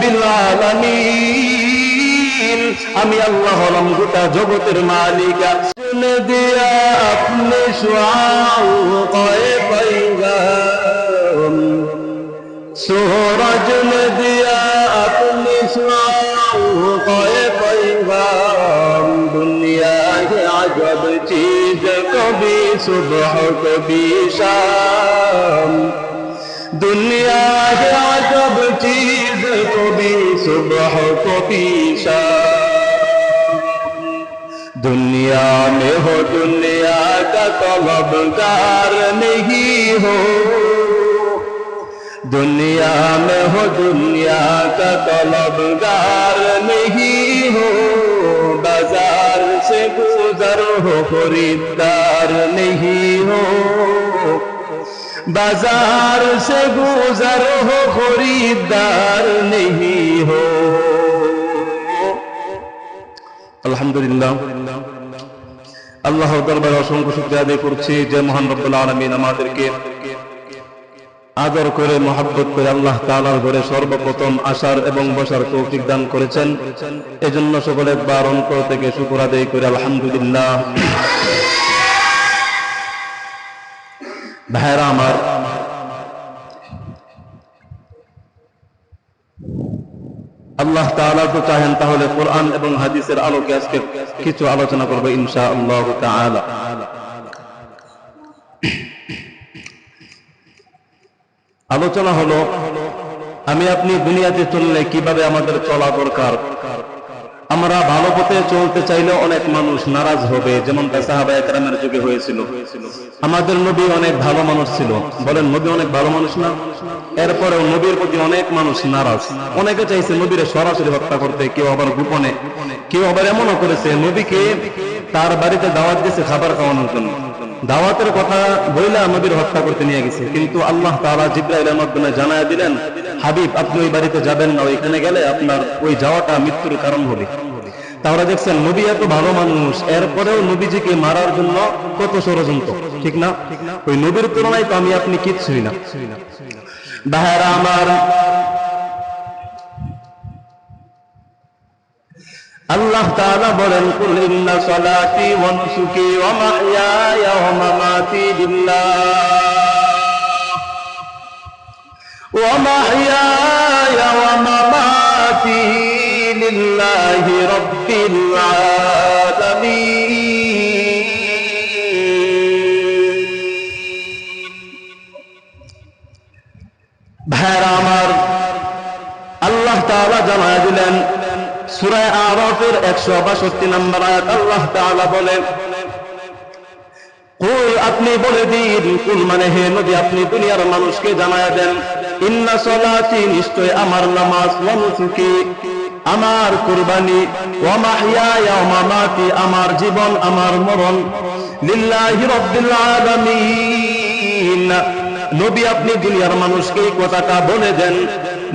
রব্বিল আলামিন, আমি আল্লাহ হলাম গোটা জগতের মালিক। শুনে দিয়া আপনি শুআউ কয়ে পয়গাম, सूरज ने दिया अपनी शुआओं कए पैगाम, दुनिया है अजब चीज कभी सुबह कभी शाम, दुनिया है अजब चीज कभी सुबह कभी शाम। दुनिया में हो दुनिया का तलबगार नहीं हो, दुनिया में हो दुनिया का तलबगार नहीं हो, बाजार से गुजर हो खरीदार नहीं हो, बाजार से गुजर हो खरीदार नहीं हो। আলহামদুলিল্লাহ, আল্লাহর দরবারে অসংখ্য শুকরিয়া আদায় করছি যে মহান রব্বুল আলামিন আমাদেরকে আদর করে মহব্বত করে আল্লাহ তাআলার ঘরে সর্বপ্রথম আসার এবং বসার তৌফিক দান করেছেন। এজন্য সকলে একবার অন্তর থেকে শুকর আদায় করে আলহামদুলিল্লাহ। ভাইরা আমার, আল্লাহ তাআলা তো চাহেন তাহলে কোরআন এবং হাদিসের আলোকে আজকে কিছু আলোচনা করব ইনশাআল্লাহ তাআলা। আলোচনা হলো আমি আপনি দুনিয়াতে চললে কিভাবে আমাদের চলা দরকার। আমরা ভালো পথে চলতে চাইলে অনেক মানুষ নারাজ হবে, যেমনটা সাহাবায়ে কেরামের যুগে হয়েছিল। আমাদের নবী অনেক ভালো মানুষ ছিল, বলেন নবী অনেক ভালো মানুষ না? এরপরেও নবীর প্রতি অনেক মানুষ নারাজ। অনেকে চাইছে নবীরে সরাসরি হত্যা করতে, কেউ আবার গোপনে, কেউ আবার এমনও করেছে নবীকে তার বাড়িতে দাওয়াত দিয়েছে খাবার খাওয়ানোর জন্য, দাওয়াতের কথা বইলা নবীর হত্যা করতে নিয়ে গেছে। কিন্তু আল্লাহ তাআলা জিবরাইলের মাধ্যমে জানায়া দিলেন, হাবিব আপনি ওই বাড়িতে যাবেন না, ওইখানে গেলে আপনার ওই যাওয়াটা মৃত্যুর কারণ হবে। তাহলে দেখছেন নবী এত ভালো মানুষ, এরপরেও নবীজিকে মারার জন্য কত ষড়যন্ত্র, ঠিক না? ওই নবীর তুলনায় তো আমি আপনি কিচ্ছুই না। ভাইরা আমার, আল্লাহ তাআলা বলেন, কুল ইন্না সালাতি ওয়া নুসুকি ওয়া মাহইয়ায়া ওয়া মামাতি লিল্লাহ ওয়া মাহইয়ায়া ওয়া মামাতি লিল্লাহি রাব্বিল আলামিন। ভাইরা আমার, আল্লাহ তাআলা জানায় দিলেন সূরা আরাফের 162 নম্বর আয়াত, আল্লাহ তাআলা বলেন, কুল আপনি বলে দিন, কুল মানে হে নবী আপনি দুনিয়ার মানুষকে জানায়া দেন, ইন্না সালাতি নিশ্চয় আমার নামাজ, ওয়া নুসুকি আমার কুরবানি, ওয়া মাহইয়ায়া ওয়া মামাতি আমার জীবন আমার মরণ, লিল্লাহি রাব্বিল আলামিন। নবী আপনি দুনিয়ার মানুষকে এই কথাটা বলে দেন।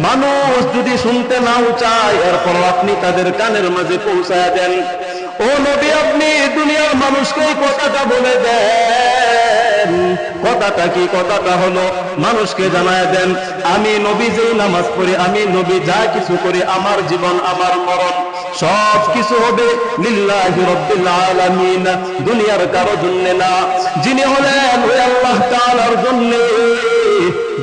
মানুষ যদি শুনতে নাও চায়, এরপর আপনি তাদের কানের মাঝে পৌঁছায় দেন। ও নবী আপনি দুনিয়ার মানুষকে এই কথাটা বলে দেন। কথাটা কি? কথাটা হলো মানুষকে জানায় দেন, আমি নবী যেই নামাজ পড়ি, আমি নবী যা কিছু করি, আমার জীবন আমার মরণ সব কিছু হবে লিল্লাহি রাব্বিল আলামিন, দুনিয়ার কারো জন্য না, যিনি হলেন ওই আল্লাহ তাআলার জন্য।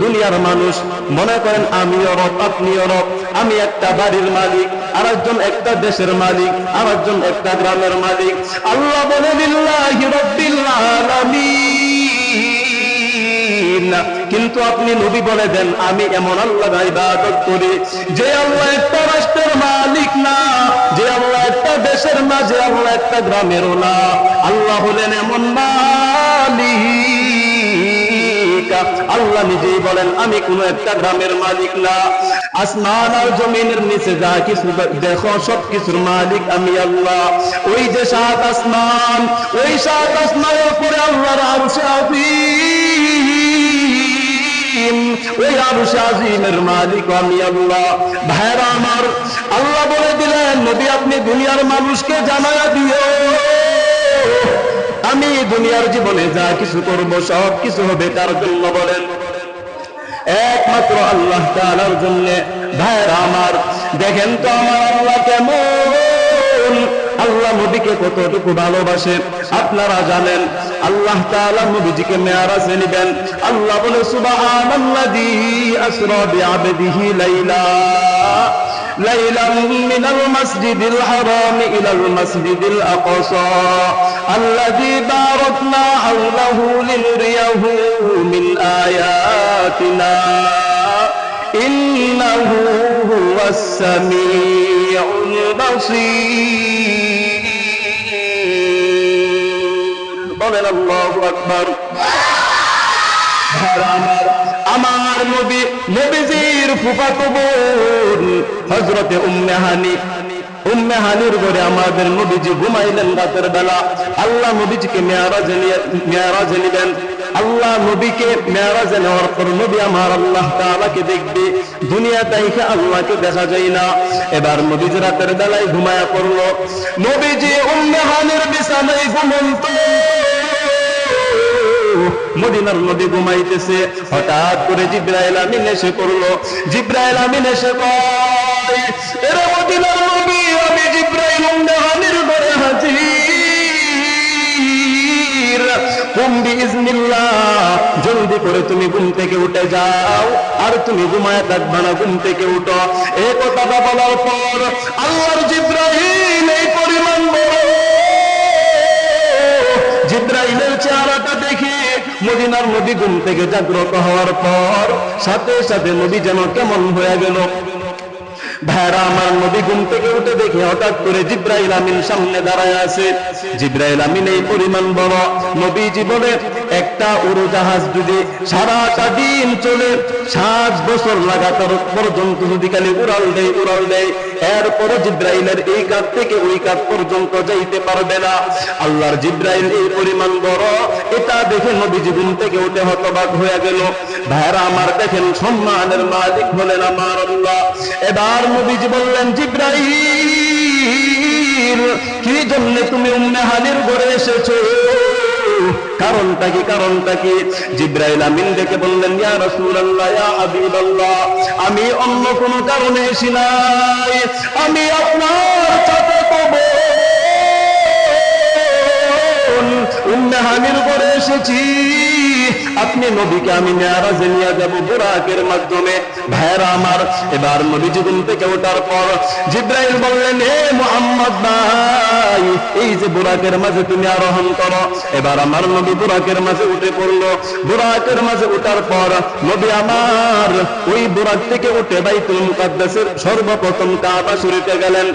দুনিয়ার মানুষ মনে করেন আমিও রব আপনিও রব, আমি একটা বাড়ির মালিক, আরেকজন একটা দেশের মালিক, আরেকজন একটা গ্রামের মালিক। আল্লাহ বলে লিল্লাহি রাব্বিল আলামিন, কিন্তু আপনি নবী বলে দেন আমি এমন আল্লাহর ইবাদত করি যে আল্লাহ একটা রাষ্ট্রের মালিক না, যে আল্লাহ একটা দেশের না, যে আল্লাহ একটা গ্রামেরও না। আল্লাহ হলেন এমন মালিক, আল্লাহ নিজেই বলেন আমি কোন একটা গ্রামের মালিক না। আসমান আর জমিনের নিচে যা কিছু দেখো সব কিছুর মালিক আমি আল্লাহ। ওই যে সাত আসমান, ওই সাত আসমানের উপরে আল্লাহর আরশ আযীম, ওই আরশ আযীমের মালিক আমি আল্লাহ। ভাইরা আমার, আল্লাহ বলে দিলেন নবী আপনি দুনিয়ার মানুষকে জানায়া দিও আমি দুনিয়ার জীবনে যা কিছু করব সব কিছু হবে কার জন্য বলেন? একমাত্র আল্লাহ তাআলার জন্য। ভাইরা আমার, দেখেন তো আমার আল্লাহ কেমন, আল্লাহ নবীকে কতটুকু ভালোবাসে আপনারা জানেন। আল্লাহ তাআলা নবীজিকে মেরাজে নিবেন। আল্লাহ বলে সুবহানাল্লাযী আসরা বিআবদিহি লাইলাম মিনাল মাসজিদিল হারাম ইলাল মাসজিদিল আকসা আল্লাযী বারাকনা হাওলাহু লিনুরিয়াহু মিন আয়াতিনা ইন্নাহু হুয়াস সামিউল বাসীর। বলেন আল্লাহু আকবার। আমার নবী, নবীজির ফুফাতো বোন হযরতে উম্মে হানির ঘরে আমাদের নবীজি ঘুমাইলেন রাতের বেলা। আল্লাহ নবীজিকে মেরাজে নিবেন। আল্লাহ নবীকে মেরাজে নেওয়ার পর নবী আমার আল্লাহ তাআলাকে দেখবে। দুনিয়া থেকে আল্লাহকে দেখা যায় না। এবার নবীজি রাতের বেলায় ঘুমায়া পড়লো। নবীজি উম্মে হানির বিছানায় ঘুমন্ত। মদিনার নবী ঘুমাইতেছে, হঠাৎ করে জিবরাইল আমিন এসে পড়লো। জিবরাইল আমিন এসে কয়, এরে মদিনার নবী, আমি জিবরাইল উম্মে হানির ঘরে হাজির। কুম বিইজনিল্লাহ, জলদি করে তুমি ঘুম থেকে উঠে যাও, আর তুমি ঘুমায় থাকবা না, ঘুম থেকে উঠো। এই কথাটা বলার পর আল্লাহর জিবরাইল এই পরিমাণ বড়, জিবরাইলের চেহারাটা দেখে মদিনার নবী ঘুম থেকে জাগ্রত হওয়ার পর সাথে সাথে নবী যেন কেমন হয়ে গেল। ভাইরা আমার, নবী ঘুম থেকে উঠে দেখে হঠাৎ করে জিবরাইল আমিন সামনে দাঁড়ায় আছে। জিবরাইল আমিন এই পরিমাণ বড়। নবীজি বলে, একটা উড়োজাহাজ যদি সারাটা দিন চলে, 7 বছর লাগাতার পর্যন্ত যদি খালি উড়াল দেয়, এরপরে জিবরাইলের এই কাঠ থেকে ওই কাঠ পর্যন্ত যাইতে পারবে না। আল্লাহর জিবরাইল এই পরিমাণ বড়, এটা দেখে নবীজি ঘুম থেকে উঠে হতবাক হয়ে গেল। ভাইরা আমার, দেখেন সম্মানের মালিক হলেন আমার আল্লাহ। এবার নবীজি বললেন, জিবরাইল, কি জন্য তুমি উম্মে হানির ঘরে এসেছো? কারণটা কি? জিবরাইল আমিন দেখে বললেন, ইয়া রাসূলুল্লাহ, ইয়া হাবিবাল্লাহ, আমি অন্য কোনো কারণে এসি নাই, আমি আপনার চাচাতো বোন উম্মে হানির ঘরে এসেছি। আপনি নবীকে আমি মেরাজে নিয়ে যাব বুরাকের মাধ্যমে। ভাইরা আমার, এবার নবীজি ঘুম থেকে ওঠার পর জিবরাইল বললেন, হে মুহাম্মদ ভাই, এই যে বুরাকের মাঝে তুমি আরোহণ করো। এবার আমার নবী বুরাকের মাঝে উঠে পড়লো। বুরাকের মাঝে ওঠার পর নবী আমার ওই বুরাক থেকে উঠে বাইতুল মুকাদ্দাসের সর্বপ্রথম কাবা শরীফে গেলেন।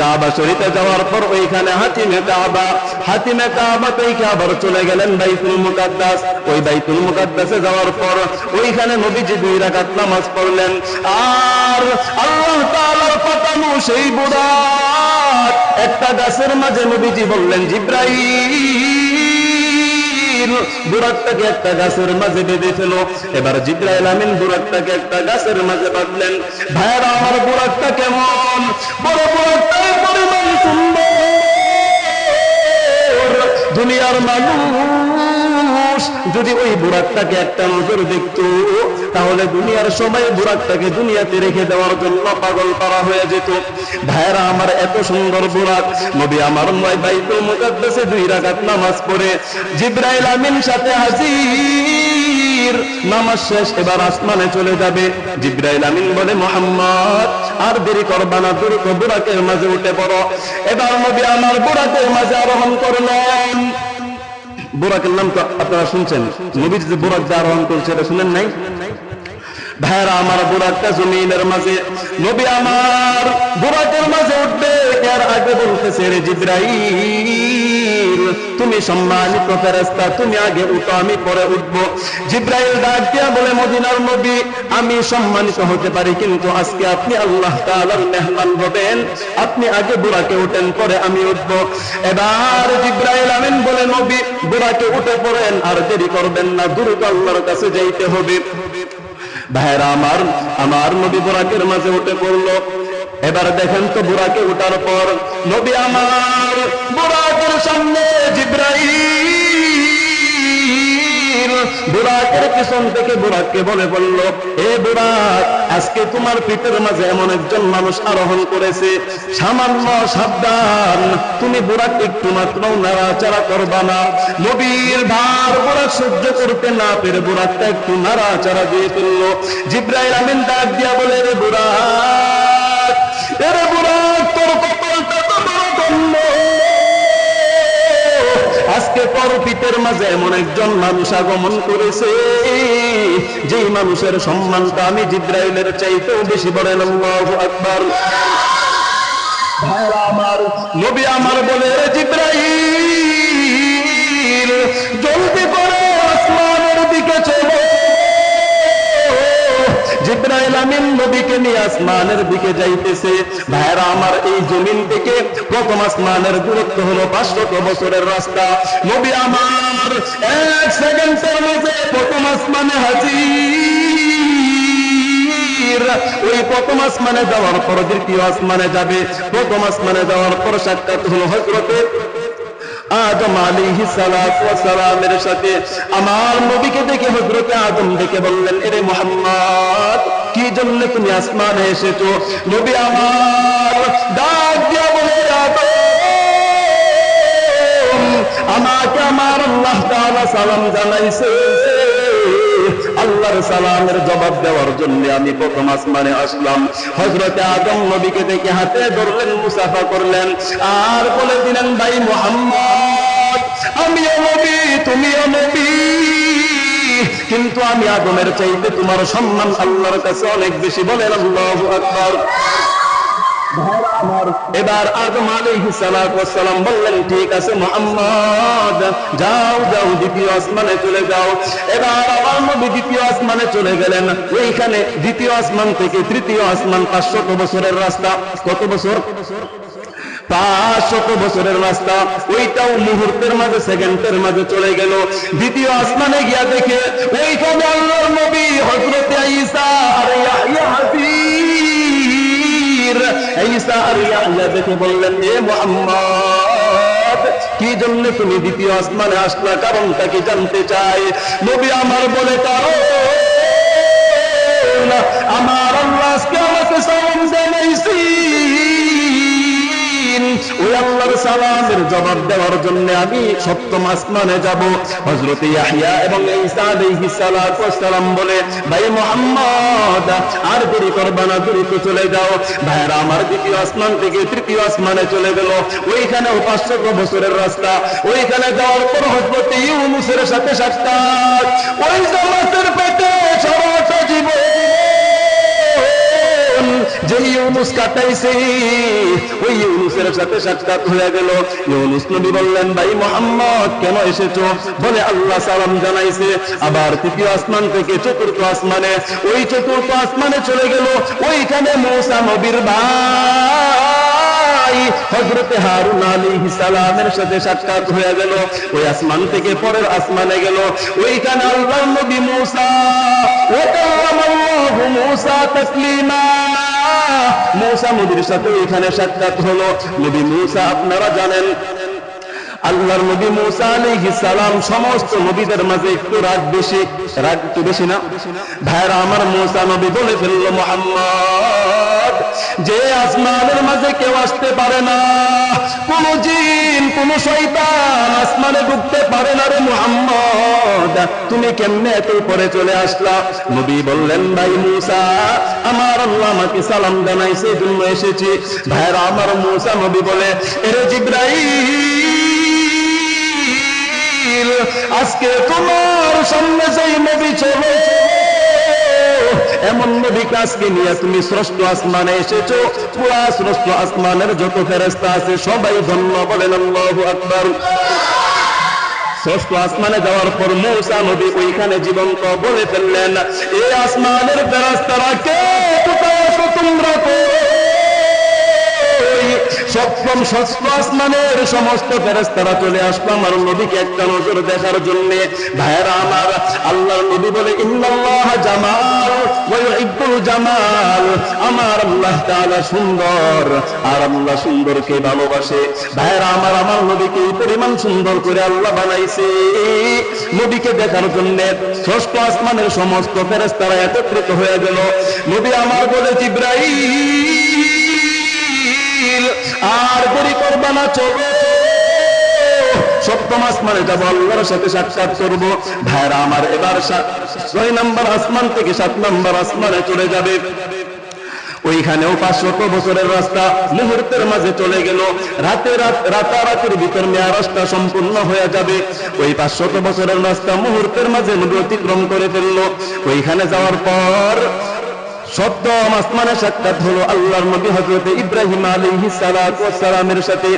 কাবা শরীফে যাওয়ার পর ওইখানে হাতিমে কাবা থেকে আবার চলে গেলেন বাইতুল মুকাদ্দাস। ওই বাইতুল মুকাদ্দাসে যাওয়ার পর ওইখানে নবীজি 2 রাকাত নামাজ পড়লেন। আর আল্লাহ তাআলার পাঠানো সেই বুরাক একটা গাছের মাঝে নবীজি বললেন, জিবরাইল, বুরাকটাকে একটা গাছের মাঝে বেঁধে ফেলো। এবার জিবরাইল আমিন বুরাকটাকে একটা গাছের মাঝে বাঁধলেন। ভাইরা আমার, বুরাকটা কেমন বড়, বুরাকটাই পরিমাণ সুন্দর। দুনিয়ার মানুষ যদি ওই বুরাকটাকে একটা নজর দেখতো, তাহলে দুনিয়ার সবাই বুরাকটাকে দুনিয়াতে রেখে দেওয়ার জন্য পাগল করা হয়ে যেত। ভাইরা আমার, এত সুন্দর বুরাক। নবী আমার বাইতুল মুকাদ্দাসে 2 রাকাত নামাজ পড়ে জিবরাইল আমিন সাথে হাজির। নামাজ শেষ, এবার আসমানে চলে যাবে। জিবরাইল আমিন বলে, মুহাম্মদ, আর দেরি করবা না, দ্রুত বুরাকের মাঝে উঠে পড়ো। এবার নবী আমার বুরাকের মাঝে আরোহণ করলেন। বুরাকের নাম তো আপনারা শুনছেন, নবী যে বুরাক যে আরোহণ করছে এটা শুনেন নাই? ভাইরা আমার, বুরাকটা জমিনের মাঝে, নবী আমার বুরাকের মাঝে উঠবে, এর আগে বলতেছে, রে জিবরাইল, তুমি সম্মানিত ফেরেশতা, তুমি আগে উঠো, আমি পরে উঠবো। জিবরাইল ডাক দিয়া বলে, মদিনার নবী, আমি সম্মানিত হতে পারি, কিন্তু আজকে আপনি আল্লাহ তাআলার মেহমান হবেন, আপনি আগে বুরাকে উঠেন, পরে আমি উঠবো। এবার জিবরাইল আমিন বলে, নবী বুরাকে উঠে পড়েন, আর দেরি করবেন না, দ্রুত আল্লাহর কাছে যাইতে হবে। ভাইরা আমার নবী বুরাকের মাঝে উঠে পড়লো। এবার দেখেন তো, বুরাকে উঠার পর নবী আমার বুরাকের সামনে জিবরাইল বুরাকের পিছন থেকে বুরাককে বলে বলল, এ বুরাক, আজকে তোমার পিঠের মাঝে এমন একজন মানুষ আরোহণ করেছে, সামান্য সাবধান, তুমি বুরাক একটু মাত্র নাড়াচাড়া করবা না। নবীর ভার বুরাক সহ্য করতে না পেরে বুরাকটা একটু নাড়াচাড়া দিয়ে ফেলল। জিবরাইল আমিন ডাক দিয়া বলে, রে বুরাক, এরে বুরাক, তোর কপালটা তো বড় ধন্য, আজকে তোর পিঠের মাঝে এমন একজন মানুষ আগমন করেছে, যেই মানুষের সম্মানটা আমি জিবরাইলের চাইতেও বেশি। বলেন আল্লাহু আকবার। ভাইরা আমার, নবী আমার বলে, রে জিবরাইল, জলদি করে আসমানের দিকে চলো। জিবরাইল আমিন নবীকে নিয়ে আসমানের দিকে যাইতেছে। ভাইরা আমার, এই জমিন থেকে প্রথম আসমানের দূরত্ব হলো 500 বছরের রাস্তা। নবী আমার 1 সেকেন্ডের মধ্যে প্রথম আসমানে হাজির। ওই প্রথম আসমানে যাওয়ার পর দ্বিতীয় আসমানে যাবে। প্রথম আসমানে যাওয়ার পর সাক্ষাৎ হলো হযরতে আদম আলাইহিস সালাতু ওয়াস সালামের সাথে। আমার নবীকে দেখে হযরতে আদম দেখে বললেন, এরে মুহাম্মদ, কি জন্য তুমি আসমানে এসেছো? নবী আমার ডাক দিয়া বলে, আদম, আমাকে আমার আল্লাহ তাআলা সালাম জানাইছে, আল্লাহর সালামের জবাব দেওয়ার জন্য আমি প্রথম আসমানে আসলাম। হযরতে আদম নবীকে দেখে হাতে ধরলেন, মুসাফা করলেন, আর বলে দিলেন, ভাই মুহাম্মদ, আমিও নবী, তুমিও নবী, কিন্তু আমি আদমের চাইতে তোমার সম্মান আল্লাহর কাছে অনেক বেশি। বলেন আল্লাহু আকবার। এবার আদম আলাইহিস সালাতু ওয়াস সালাম বললেন, ঠিক আছে মুহাম্মদ, যাও যাও, দ্বিতীয় আসমানে চলে যাও। এবার আমার নবী দ্বিতীয় আসমানে চলে গেলেন। ওইখানে দ্বিতীয় আসমান থেকে তৃতীয় আসমান 500 বছরের রাস্তা। কত বছর? 500 বছরের রাস্তা। ওইটাও মুহূর্তের মাঝে, সেকেন্ডের মাঝে চলে গেল। দ্বিতীয় আসমানে গিয়া দেখে ওইখানে আল্লাহর নবী হযরতে ঈসা আর ইয়াহইয়া হাজির। ঈসা আর ইয়াহইয়া দেখে বললেন, এ মুহাম্মদ, কি জন্য তুমি দ্বিতীয় আসমানে আসলা? কারণটা কি জানতে চাই? নবী আমার বলে, কারণ আমার আল্লাহ আজকে আমাকে সালাম জানাইছি, ওই আল্লাহর সালামের জবাব দেওয়ার জন্য আমি সপ্তম আসমানে যাব। হযরতে ইয়াহইয়া এবং ঈসা আলাইহিস সালাতু ওয়াস সালাম বলে, ভাই মুহাম্মদ, আর দেরি করবা না, দ্রুত চলে যাও। ভাইরা আমার, দ্বিতীয় আসমান থেকে তৃতীয় আসমানে চলে গেল। ওইখানেও 500 বছরের রাস্তা। ওইখানে যাওয়ার পর হযরতে ইউনূসের সাথে সাক্ষাৎ। ওই জামাতের পেটে সারাটা জীবন যে ইউনূস কাটাইছে, ওই ইউনূসের সাথে সাক্ষাৎ হয়ে গেল। ইউনূস নবী বললেন, ভাই মুহাম্মদ, কেন এসেছো? বলে, আল্লাহ সালাম জানাইছে। আবার তৃতীয় আসমান থেকে চতুর্থ আসমানে, ওই চতুর্থ আসমানে চলে গেল। ওইখানে মূসা নবীর ভাই হযরতে হারুন আলাইহিস সালামের সাথে সাক্ষাৎ হয়ে গেল। ওই আসমান থেকে পরের আসমানে গেল। ওইখানে আল্লাহর নবী মূসা, ওয়া কাল্লামাল্লাহু মূসা তাকলিমা, মূসা নবীর সাথে এখানে সাক্ষাৎ হলো। নবী মূসা, আপনারা জানেন, আল্লাহর নবী মূসা আলাইহিস সালাম সমস্ত নবীদের মাঝে একটু রাগ বেশি। রাগ একটু বেশি না? ভাইরা আমার, মূসা নবী বলে ফেলল, মুহাম্মদ, যে আসমানের মাঝে কেউ আসতে পারে না, কোন জিন, কোন শয়তান আসমানে ঢুকতে পারে না। রে মুহাম্মদ, তুমি কেমনে এত উপরে চলে আসলা? নবী বললেন, ভাই মূসা, আমার আল্লাহ আমাকে সালাম জানাইছে, এজন্য এসেছি। ভাইরা আমার, মূসা নবী বলে, এরে জিবরাইল, আজকে তোমার সামনে যেই নবী চলে, এমন নবী আজকে নিয়ে তুমি ষষ্ঠ আসমানে এসেছো। পুরা ষষ্ঠ আসমানের যত ফেরেশতা আছে সবাই ধন্য। বলেন আল্লাহু আকবার। ষষ্ঠ আসমানে যাওয়ার পর মূসা নবী ওইখানে জীবন্ত বলে ফেললেন, এই আসমানের ফেরেশতারা কে তোমরা? সপ্তম ষষ্ঠ আসমানের সমস্ত ফেরেশতারা চলে আসলো আমার নবীকে একটা নজর দেখার জন্য। ভাইরা আমার, আল্লাহর নবী বলে ইন্নাল্লাহ জামাল ওয়া ইউহিব্বুল জামাল, আমার আল্লাহ তাআলা সুন্দর আর আল্লাহ সুন্দরকে ভালোবাসে। ভাইরা আমার, আমার নবীকে এই পরিমাণ সুন্দর করে আল্লাহ বানাইছে, নবীকে দেখার জন্য ষষ্ঠ আসমানের সমস্ত ফেরেশতারা একত্রিত হয়ে গেল। নবী আমার বলে জিবরাইল আর দেরি করবা না, চলো সপ্তম আসমানে যাব, আল্লাহর সাথে সাক্ষাৎ করব। ভাইরা আমার, এবার 6 নম্বর আসমান থেকে 7 নম্বর আসমানে চলে যাবে। ওইখানেও 500 বছরের রাস্তা মুহূর্তের মাঝে চলে গেল। রাতারাতির ভিতর মেয়ারাজটা সম্পূর্ণ হয়ে যাবে। ওই 500 বছরের রাস্তা মুহূর্তের মাঝে নবী অতিক্রম করে ফেললো। ওইখানে যাওয়ার পর সপ্তম আসমানে সাক্ষাৎ হলো আল্লাহর নবী হযরত ইব্রাহিম আলাইহিস সালাতু ওয়াস সালামের সাথে।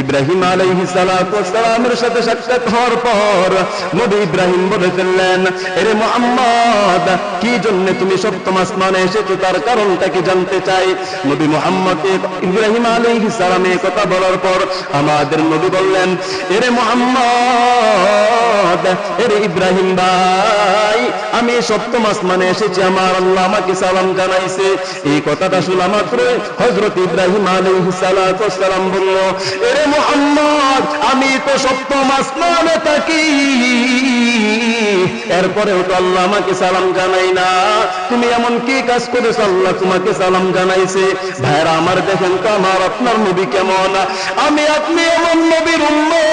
ইব্রাহিম আলাইহিস সালাতু ওয়াস সালামের সাথে সাক্ষাৎ হওয়ার পর নবী ইব্রাহিম বলে ফেললেন, এরে মুহাম্মদ, কি জন্য তুমি সপ্তম আসমানে এসেছো, তার কারণটা কি জানতে চাই। নবী মুহাম্মদ ইব্রাহিম আলাইহিস সালামে কথা বলার পর আমাদের নবী বললেন, এরে মুহাম্মদ, এরে ইব্রাহিম ভাই, আমি সপ্তম আসমানে এসেছি, আমার আল্লাহ আমাকে সালাম জানাইছে। এই কথাটা শোনা মাত্র হযরত ইব্রাহিম আলাইহিস সালাতু ওয়াস সালাম বলল, এরে মুহাম্মদ, আমি তো সপ্তম আসমানে থাকি, এরপরেও তো আল্লাহ আমাকে সালাম জানাই না, তুমি এমন কি কাজ করেছো আল্লাহ তোমাকে সালাম জানাইছে। ভাইরা আমার, দেখেন তো আমার আপনার নবী কেমন। আমি আপনি এমন নবীর উম্মত,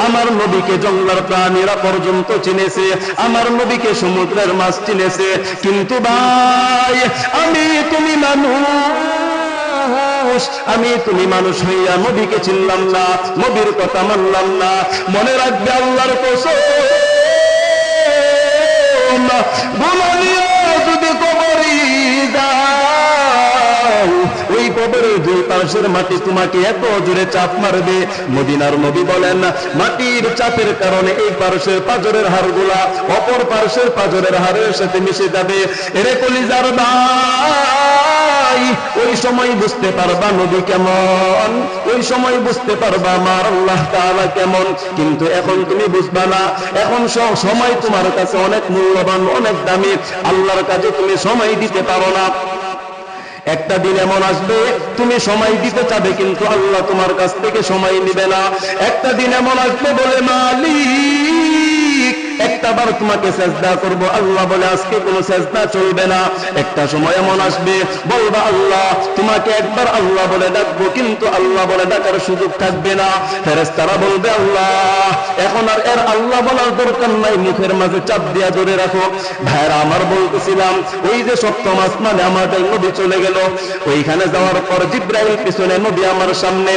আমার নবীকে জঙ্গলার প্রাণীরা পর্যন্ত চিনেছে, আমার নবীকে সমুদ্রের মাছ চিনেছে, কিন্তু ভাই আমি তুমি মানুষ, আমি তুমি মানুষ হইয়া নবীকে চিনলাম না, নবীর কথা মানলাম না। মনে রাখবে আল্লাহর কসম, যদি কবরে যাও, ওই কবরের দুই পাশের মাটি তোমাকে এত জোরে চাপ মারবে। মদিনার নবী বলেন, মাটির চাপের কারণে এই পার্শ্বের পাঁজরের হাড়গুলা অপর পার্শ্বের পাঁজরের হাড়ের সাথে মিশে যাবে। এরে কলিজার ভাই, ওই সময় বুঝতে পারবা নবী কেমন, ওই সময় বুঝতে পারবা আমার আল্লাহ তাআলা কেমন। কিন্তু এখন তুমি বুঝবা না, এখন সময় তোমার কাছে অনেক মূল্যবান, অনেক দামি, আল্লাহর কাছে তুমি সময় দিতে পারো না। একটা দিন এমন আসবে তুমি সময় দিতে চাবে, কিন্তু আল্লাহ তোমার কাছ থেকে সময় নিবে না। একটা দিন এমন আসবে বলে, মালিক একটাবার তোমাকে সেজদা করব, আল্লাহ বলে আজকে কোনো সেজদা চলবে না। একটা সময় এমন আসবে বলবা আল্লাহ তোমাকে একবার আল্লাহ বলে ডাকবো, কিন্তু আল্লাহ বলে ডাকার সুযোগ থাকবে না। ফেরেশতারা বলবে আল্লাহ এখন আর এর আল্লাহ বলার দরকার নাই, মুখের মাঝে চাপ দিয়া ধরে রাখো। ভাইরা আমার, বলতেছিলাম ওই যে সপ্তম আসমানে আমাদের নবী চলে গেল, ওইখানে যাওয়ার পর জিবরাইল পিছনে, নবী আমার সামনে।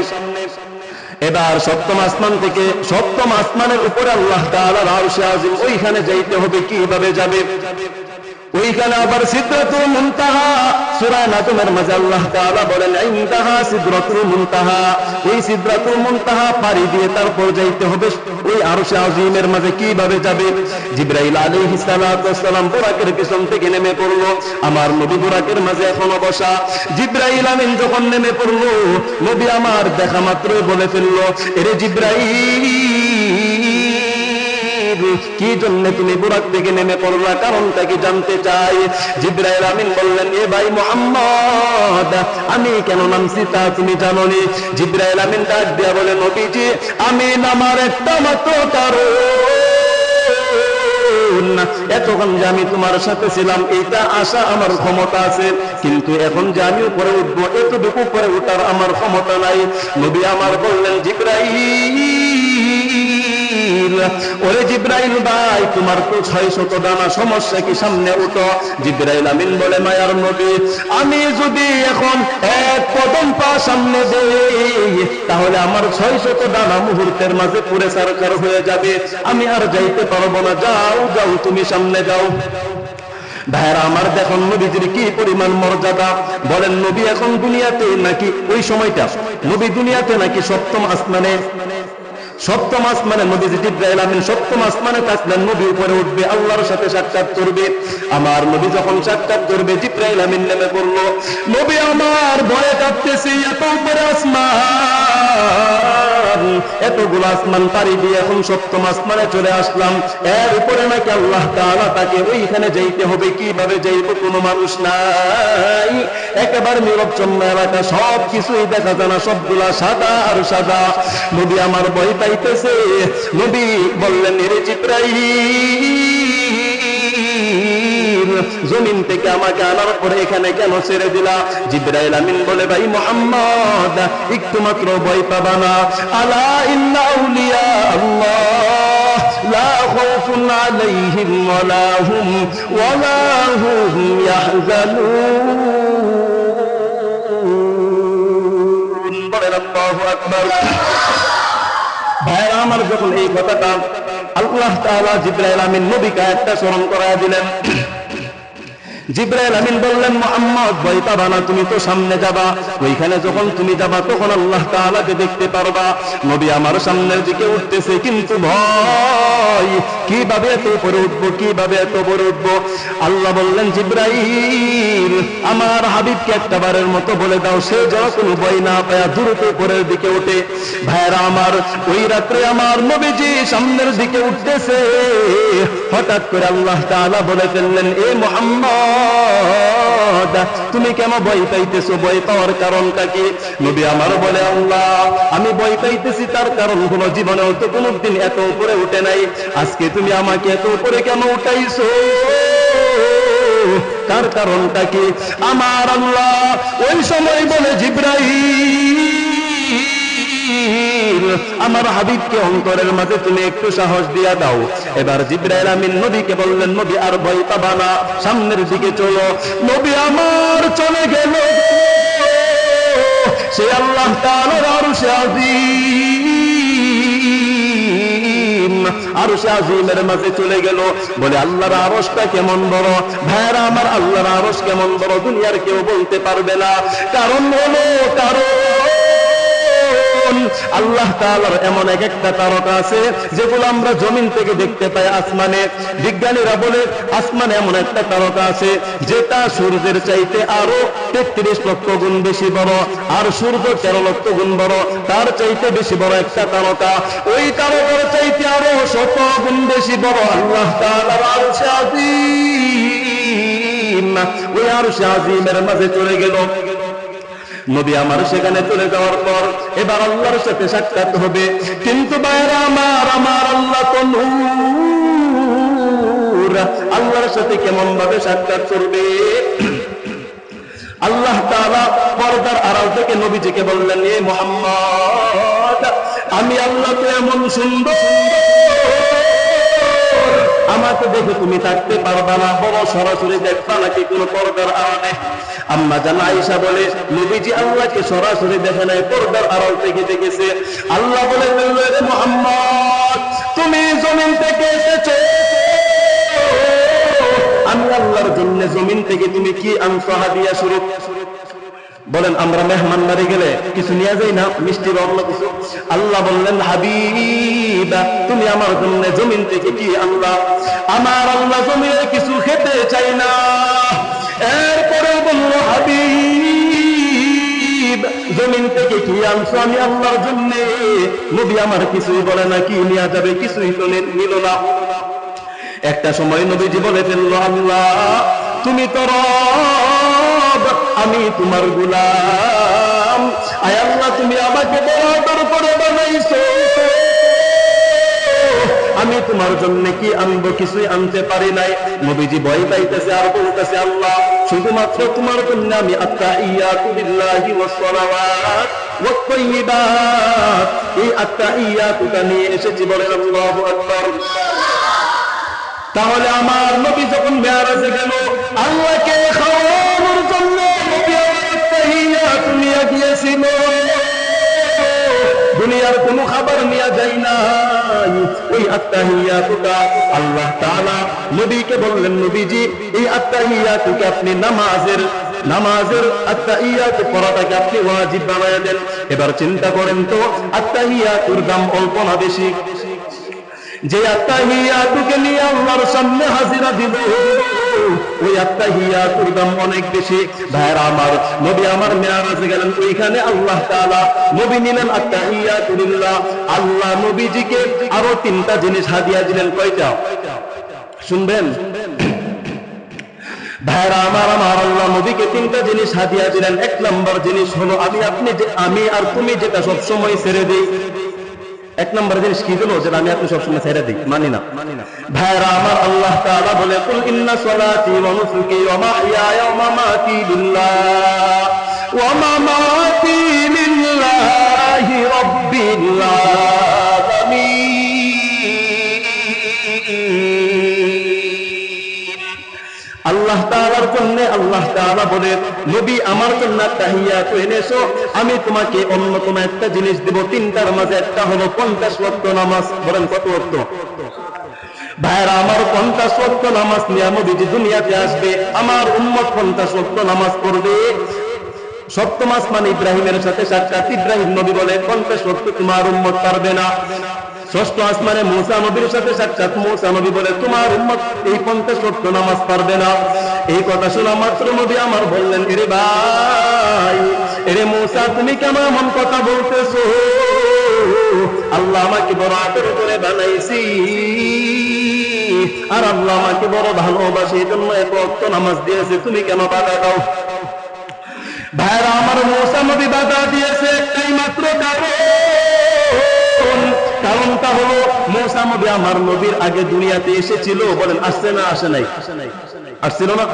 এবার সপ্তম আসমান থেকে সপ্তম আসমানের উপরে আল্লাহ তাআলার আরশে আজিম, ওইখানে যাইতে হবে। কিভাবে যাবে? ওইখানে আবার সিদরাতুল মুনতাহা, সূরা নাজমের মাঝে আল্লাহ তাআলা বলেন, ইনতাহা সিদরাতুল মুনতাহা, ওই সিদরাতুল মুনতাহা পাড়ি দিয়ে তারপর যাইতে হবে ওই আরশে আজিমের মাঝে। কিভাবে যাবে? জিবরাইল আলাইহিস সালাতু ওয়াস সালাম বুরাকের পিছন থেকে নেমে পড়লো, আমার নবী বুরাকের মাঝে এখনো বসা। জিবরাইল আমিন যখন নেমে পড়লো, নবী আমার দেখা মাত্রই বলে ফেললো, এরে জিবরাইল, কি জন্য তুমি বুরাক থেকে নেমে পড়লা, কারণটা কি জানতে চাই। জিবরাইল আমিন বললেন, এ ভাই মুহাম্মদ, আমি কেন নামছি তা তুমি জানোনি? জিবরাইল আমিন ডাক দিয়া বলে, নবীজি আমি নামার একটা মাত্র কারণ, এতক্ষণ যে আমি তোমার সাথে ছিলাম এইটা আশা আমার ক্ষমতা আছে, কিন্তু এখন যে আমি উপরে উঠবো এতটুকু উপরে উঠার আমার ক্ষমতা নাই। নবী আমার বললেন, জিবরাইল, ওরে জিবরাইল ভাই, তোমার তো 600 ডানা, সমস্যা কি, সামনে উঠো। জিবরাইল আমিন বলে, মায়ার নবী, আমি যদি এখন এক কদম পা সামনে দেই, তাহলে আমার 600 ডানা মুহূর্তের মাঝে পুরে সারকার হয়ে যাবে, আমি আর যাইতে পারবো না। যাও যাও, তুমি সামনে যাও। ভাইরা আমার, দেখুন নবীজির কি পরিমাণ মর্যাদা। বলেন নবী এখন দুনিয়াতে নাকি ওই সময়টা নবী দুনিয়াতে নাকি সপ্তম আসমানে? সপ্তম আসমানে নবীজি জিবরাইল আমিন সপ্তম আসমানে থাকলেন, নবী উপরে উঠবে, আল্লাহর সাথে সাক্ষাৎ করবে। আমার নবী যখন সাক্ষাৎ করবে, জিবরাইল আমিন নেমে পড়লো। নবী আমার ভয়ে কাঁপতেছে, এত উপরে আসমান, এতগুলো আসমান পাড়ি দিয়ে এখন সপ্তম আসমানে চলে আসলাম। এর উপরে নাকি আল্লাহ তাআলা তাকে ওইখানে যাইতে হবে, কিভাবে যাইব কোনো মানুষ নাই, একেবারে নীরবচ্ছন্ন এলাকা, সব কিছুই দেখা যায় না, সবগুলা সাদা আর সাদা। নবী আমার ভয় পাইতেছে। নবী বললেন, রে জিবরাইল, জমিন থেকে আমাকে আনার পরে এখানে কেন ছেড়ে দিলা? জিবরাইল আমিন বলে, ভাই মুহাম্মদ, একটু মাত্র ভয় পাবা না। আলা ইন্না আউলিয়া আল্লাহ লা খাউফুন আলাইহিম ওয়ালা হুম ইয়াহজানুন। বলেন আল্লাহু আকবার। ভাইরা আমার, যখন এই কথাটা আল্লাহ তাআলা জিবরাইল আমিন নবীকে একটা স্মরণ করায় দিলেন, জিবরাইল আমিন বললেন, মুহাম্মদ ভয় পাবা না, তুমি তো সামনে যাবা, ওইখানে যখন তুমি যাবা তখন আল্লাহ তাআলাকে দেখতে পারবা। নবী আমার সামনের দিকে উঠতেছে, কিন্তু ভয়, কিভাবে এত উপরে উঠবো, কিভাবে এত উপরে উঠবো? আল্লাহ বললেন, জিবরাইল, আমার হাবিবকে একটাবারের মতো বলে দাও, সে যেন কোনো ভয় না পায় দ্রুত উপরের দিকে ওঠে। ভাইরা আমার, ওই রাত্রে আমার নবীজি সামনের দিকে উঠতেছে, হঠাৎ করে আল্লাহ তাআলা বলে ফেললেন, এ মুহাম্মদ, তুমি কেন ভয় পাইতেছো? ভয় পাওয়ার কারণটা কি? নবী আমার বলে, আল্লাহ, আমি ভয় পাইতেছি তার কারণ হলো, জীবনেও তো কোনোদিন এত উপরে উঠে নাই, আজকে তুমি আমাকে এত উপরে কেন উঠাইছো? তার কারণটা কি? আমার আল্লাহ ওই সময় বলে, জিবরাইল, আমার হাবিবকে অন্তরের মাঝে তুমি একটু সাহস দিয়া দাও। এবার জিবরাইল আমিন নবীকে বললেন, নবী আর ভয় পাবা না, সামনের দিকে চলো। নবী আমার চলে গেল, সে আল্লাহ তাআলার আরশে আজিম, আরশে আজিমের মাঝে চলে গেল। বলে, আল্লাহর আরশটা কেমন বড়? ভাইরা আমার, আল্লাহর আরশ কেমন বড় দুনিয়ার কেউ বলতে পারবে না। কারণ হলো, আল্লাহ তাআলার এমন এক একটা তারকা আছে যেগুলো আমরা জমিন থেকে দেখতে পাই আসমানে। বিজ্ঞানীরা বলে, আসমানে এমন একটা তারকা আছে যেটা সূর্যের চাইতে আরো 33 লক্ষ গুণ বেশি বড়, আর সূর্য 13 লক্ষ গুণ বড়, তার চাইতে বেশি বড় একটা তারকা। ওই তারকার চাইতে আরো 100 গুণ বেশি বড় আল্লাহ তাআলার আরশে আজিম। ওই আরশে আজিমের মাঝে চলে গেল। নবী আমার সেখানে চলে যাওয়ার পর এবার আল্লাহর সাথে সাক্ষাৎ হবে। কিন্তু ভাইরা আমার, আমার আল্লাহ তো নূর, আল্লাহর সাথে কেমন ভাবে সাক্ষাৎ করবে? আল্লাহ তাআলা পর্দার আড়াল থেকে নবীজিকে বললেন, এ মুহাম্মদ, আমি আল্লাহ তো এমন সুন্দর, আমাকে দেখে তুমি থাকতে পারবা না, বড় সরাসরি দেখবা নাকি কোনো পর্দার আড়ালে? আম্মা জান আয়েশা বলে, নবীজি আল্লাহকে সরাসরি দেখে নাই, পর্দার আড়াল থেকে দেখেছে। আল্লাহ বলে, মুহাম্মদ, তুমি জমিন থেকে এসেছো, আমি আল্লাহর জন্য জমিন থেকে তুমি কি আনছো হাদিয়া স্বরূপ? বলেন, আমরা মেহমান বাড়ি গেলে কিছু নিয়ে যাই না, মিষ্টি বা অন্য কিছু? আল্লাহ বললেন, হাবিব, তুমি আমার জন্য জমিন থেকে কি আনলা? আমার আল্লাহ জমিনে কিছু খেতে চাই না। এরপরে বলল, হাবিব, জমিন থেকে কি আনছো আমি আল্লাহর জন্য? নবী আমার কিছুই বলে না, কি নিয়ে যাবে, কিছুই তো নিল না। একটা সময় নবীজি বলে ফেলল, আল্লাহ তুমি তো রব, আমি তোমার গোলাম, আয় আল্লাহ তুমি আমাকে বড় আদর করে বানাইছো, আমি তোমার জন্য কি আনবো? কিছুই আনতে পারি নাই। নবীজি ভয় পাইতেছে আর বলতেছে, আল্লাহ শুধুমাত্র তোমার জন্য আমি আত্তাহিয়াতু লিল্লাহি ওয়াস সালাওয়াত ওয়াত তাইয়্যিবাত, এই আত্তাহিয়াতুটা নিয়ে এসেছি। বলেন আল্লাহু আকবার। তাহলে আমার নবী যখন মেরাজে গেল, আল্লাহকে খাওয়ানোর জন্য নবী আত্তাহিয়াত নিয়ে গিয়েছিল। দুনিয়ার কোনো খাবার নিয়ে যায় নাই, ওই আত্তাহিয়াতুটা আল্লাহ তাআলা নবীকে বললেন, নবীজি এই আত্তাহিয়াতুকে আপনি নামাজের আত্তাহিয়াত পড়াটাকে আপনি ওয়াজিব বানায় দেন। এবার চিন্তা করেন তো, আত্তাহিয়াতুর দাম অল্প না বেশি? যে আত্তাহিয়াতুকে নিয়ে আল্লাহর সামনে হাজিরা দিব, ওই আত্তাহিয়াতুর দাম অনেক বেশি। ভাইরা আমার, নবী আমার মেরাজে গেলেন, ওইখানে আল্লাহ তাআলা নবী নিলেন আত্তাহিয়াতুল্লাহ। আল্লাহ নবীজিকে আরো 3টা জিনিস হাদিয়া দিলেন। কয়টা শুনবেন? ভাইরা আমার, আল্লাহ নবীকে 3টা জিনিস হাদিয়া দিলেন। 1 নম্বর জিনিস হলো আমি আর তুমি যেটা সবসময় ছেড়ে দিই। 1 নম্বর জিনিস কি হলো? যেটা আমি আপনি সবসময় ছেড়ে দিই, মানি না। ভাইরা আমার, আল্লাহ তাআলা বলে, কুল ইন্না সলাতি ওয়া নুসুকি ওয়া মাহইয়ায়া ওয়া মামাতি লিল্লাহ ওয়া মামাতি লিল্লাহি রাব্বিল আলামিন। আল্লাহ তাআলার জন্য আল্লাহ তাআলা বলে, নবী আমার জন্য তাহিয়াত এনেছো, আমি তোমাকে অন্যতম একটা জিনিস দেব। 3টার মাঝে একটা হলো 50 ওয়াক্ত নামাজ। বলেন কত ওয়াক্ত? ভাইরা আমার, 50 ওয়াক্ত নামাজ নিয়ে নবীজি দুনিয়াতে আসবে। আমার উম্মত 50 ওয়াক্ত নামাজ পড়বে। সপ্তম আসমান ইব্রাহিমের সাথে সাক্ষাৎ। ইব্রাহিম নবী বলে 50 ওয়াক্ত তোমার উম্মত পারবে না। ষষ্ঠ আসমানে মূসা নবীর সাথে সাক্ষাৎ। মূসা নবী বলে তোমার উম্মত এই 50 ওয়াক্ত নামাজ পারবে না। এই কথা শোনা মাত্র নবী আমার বললেন, এরে ভাই, এরে মূসা, তুমি কেন এমন কথা বলতেছো? আল্লাহ আমাকে বড় আদর করে বানাইছি, আর আল্লাহ আমাকে বড় ভালোবাসে, এই জন্য 1 ওয়াক্ত নামাজ দিয়েছে, তুমি কেন বাধা দাও? ভাইরা আমার, মূসা নবী বাধা দিয়েছে একটাই মাত্র কারণটা হলো, মূসা নবী আমার নবীর আগে দুনিয়াতে এসেছিল। বলেন আসছে না আসে নাই? আসছিল না?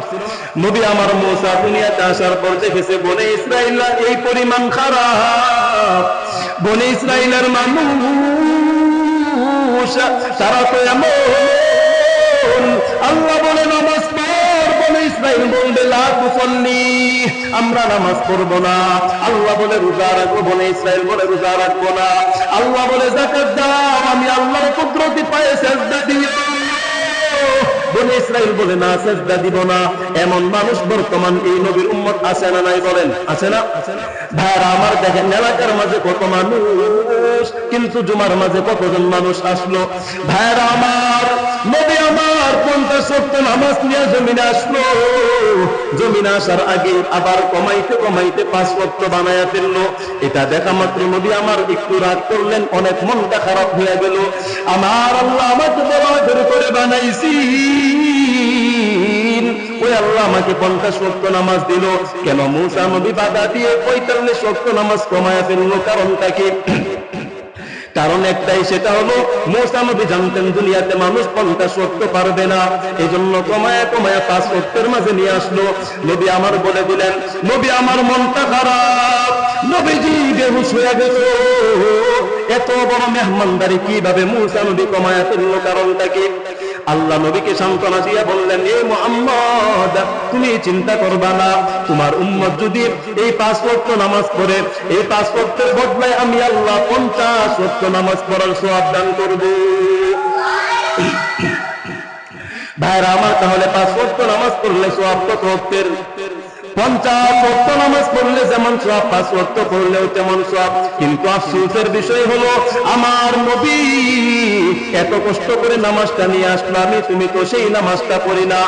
নবী আমার মূসা দুনিয়াতে আসার পর দেখেছে বনে ইসরাইলরা এই পরিমাণ খারাপ। বনে ইসরাইলের মানুষ তারা তো এমন, আল্লাহ বলে নামাজ পড়, বনে ইসরাইল বলবে লা তুসাল্লি, আমরা নামাজ পড়বো না। আল্লাহ বলে রোজা রাখবো, বনে ইসরাইল বলে রোজা রাখবো না। আল্লাহ বলে যাকাত দাও, আমি আল্লাহর কুদরতি পায়ে সিজদা দিই, বনে ইসরাইল বলে না, সিজদা দিব না। এমন মানুষ বর্তমান এই নবীর উম্মত আছে না নাই? বলেন আছে না? ভাইরা আমার, দেখেন এলাকার মাঝে কত মানুষ, কিন্তু জুমার মাঝে কতজন মানুষ আসলো? ভাইরা আমার, নবী আমার 50 ওয়াক্ত নামাজ নিয়ে জমিনে আসলো। জমিনে আসার আগে আবার কমাইতে কমাইতে 5 ওয়াক্ত বানায়া ফেললো। এটা দেখা মাত্র নবী আমার একটু রাগ করলেন, অনেক মনটা খারাপ হয়ে গেল। আমার আল্লাহ আমাকে বড় আদর করে বানাইছি, ওই আল্লাহ আমাকে 50 ওয়াক্ত নামাজ দিল, কেন মূসা নবী বাধা দিয়ে 45 ওয়াক্ত নামাজ কমায়া ফেললো? কারণটা কি? কারণ একটাই, সেটা হলো মূসা নবী জানতেন দুনিয়াতে মানুষ 50 ওয়াক্ত পারবে না, এজন্য কমায়া কমায়া 5 ওয়াক্তের মাঝে নিয়ে আসলো। নবী আমার বলে দিলেন, নবী আমার মনটা খারাপ, নবীজি বেহুশ হয়ে গেল। এত বড় মেহমানদারি কিভাবে মূসা নবী কমায়া ফেললো? কারণটা কি? আল্লাহ নবীকে সান্ত্বনা দিয়া বললেন, এ মুহাম্মদ, তুমি চিন্তা করবা না, তোমার উম্মত যদি এই 5 ওয়াক্ত নামাজ পড়ে, এই 5 ওয়াক্তের বদলায় আমি আল্লাহ 50 ওয়াক্ত নামাজ পড়ার সওয়াব দান করব। ভাইরা আমার, তাহলে 5 ওয়াক্ত নামাজ পড়লে সওয়াব কত ওয়াক্তের? 50 ওয়াক্ত নামাজ পড়লে যেমন সওয়াব, 5 ওয়াক্ত পড়লেও তেমন সওয়াব। কিন্তু আফসোসের বিষয় হলো, আমার নবী এত কষ্ট করে নামাজটা নিয়ে আসলো, তুমি তো সেই নামাজটা পড়ি না।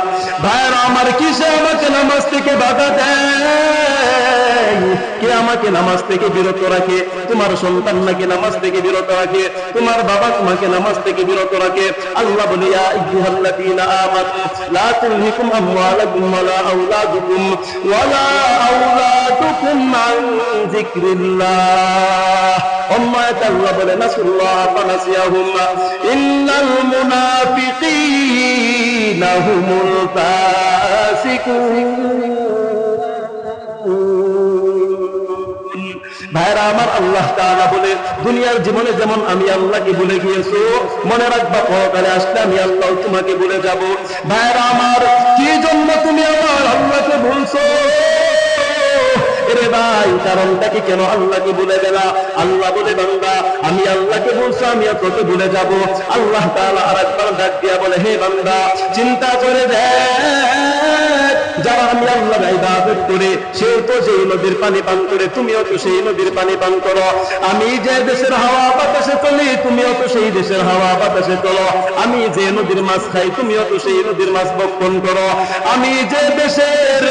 ভাইরা আমার, কিসে আমাকে নামাজ থেকে বাধা দেয়? কে আমাকে নামাজ থেকে বিরত রাখে? তোমার সন্তান নাকি নামাজ থেকে বিরত রাখে? তোমার বাবা তোমাকে নামাজ থেকে বিরত রাখে? আল্লাহ বলে, ইয়া আইয়ুহাল্লাযীনা আমানু লা তুলহিকুম আমওয়ালুকুম ওয়ালা আওলাদুকুম ওয়ালা আওলাদুকুম আন যিকরিল্লাহ। অন্য আয়াতে আল্লাহ বলে, নাসুল্লাহ ফানাসিয়াহুম ইন্নাল মুনাফিকিনা হুমুল ফাসিকুন। ভাইরা আমার, আল্লাহ তাআলা বলে, দুনিয়ার জীবনে যেমন আমি আল্লাহকে ভুলে গিয়েছো, মনে রাখবা পরকালে আসলে আমি আল্লাহ তোমাকে ভুলে যাব। ভাইরা আমার, কি জন্য তুমি আমার আল্লাহকে ভুলছো? এরে ভাই, কারণটা কি? কেন আল্লাহকে ভুলে গেলা? আল্লাহ বলে, বান্দা, আমি আল্লাহকে বলছো, আমি তোকে ভুলে যাব। আল্লাহ তাআলা আরেকবার ডাক দিয়া বলে, হে বান্দা, চিন্তা করে দেখ, যারা আমি আল্লাহর ইবাদত করে সেও তো সেই নদীর পানি পান করে, তুমিও তো সেই নদীর পানি পান করো। আমি যে দেশের হাওয়া বাতাসে চলি, তুমিও তো সেই দেশের হাওয়া বাতাসে চলো। আমি যে নদীর মাছ খাই, তুমিও তো সেই নদীর মাছ ভক্ষণ করো। আমি যে দেশের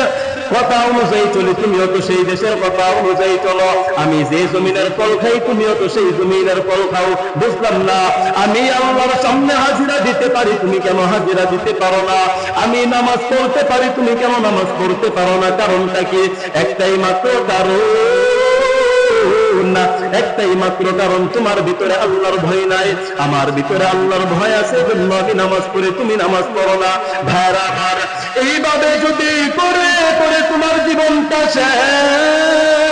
কথা অনুযায়ী চলি, তুমিও তো সেই দেশের কথা অনুযায়ী চলো। আমি যে জমিনের ফল খাই, তুমিও তো সেই জমিনের ফল খাও। বুঝলাম না, আমি আল্লাহর সামনে হাজিরা দিতে পারি, তুমি কেন হাজিরা দিতে পারো না? আমি নামাজ পড়তে পারি, তুমি কেন নামাজ পড়তে পারো না? কারণটা কি? একটাই মাত্র কারণ, একটাই মাত্র কারণ, তোমার ভিতরে আল্লাহর ভয় নাই, আমার ভিতরে আল্লাহর ভয় আছে, জন্য আমি নামাজ পড়ি, তুমি নামাজ পড়ো না। ভাইরা আমার, এইভাবে যদি করে করে তোমার জীবনটা শেষ,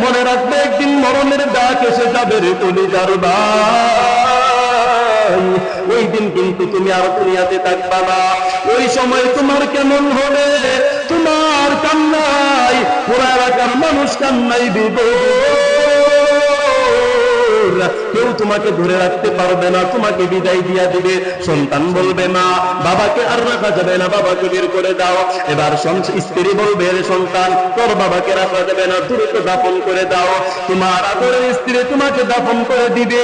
মনে রাখবে একদিন মরণের ডাক এসে যাবে রে কলিজার ভাই। ওই দিন কিন্তু তুমি আর দুনিয়াতে থাকবা না। ওই সময় তোমার কেমন হবে? তোমার কান্নাই পুরা এলাকার মানুষ কান্নাই কেউ তোমাকে ধরে রাখতে পারবে না, তোমাকে বিদায় দিয়া দিবে। সন্তান বলবে না বাবাকে আর রাখা যাবে না, বাবাকে বের করে দাও। এবার স্ত্রী বলবে রে সন্তান, তোর বাবাকে রাখা যাবে না, দ্রুত দাফন করে দাও। তোমার আদরের স্ত্রী তোমাকে দাফন করে দিবে।